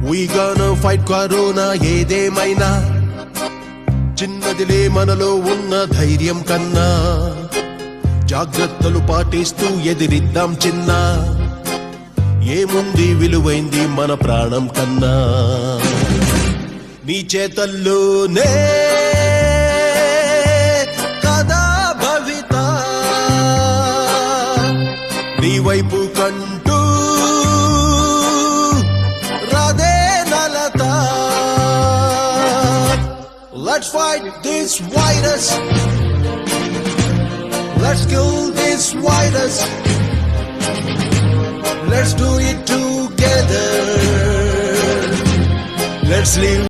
We gonna fight corona ఏదేమైనా చిన్నదిలే మనలో ఉన్న ధైర్యం కన్నా జాగ్రత్తలు పాటిస్తూ ఎదిరిద్దాం చిన్న ఏముంది విలువైంది మన ప్రాణం కన్నా నీ చేతల్లోనే కదా భవిత నీ వైపు కంటూ Let's fight this virus. Let's kill this virus. Let's do it together. Let's live.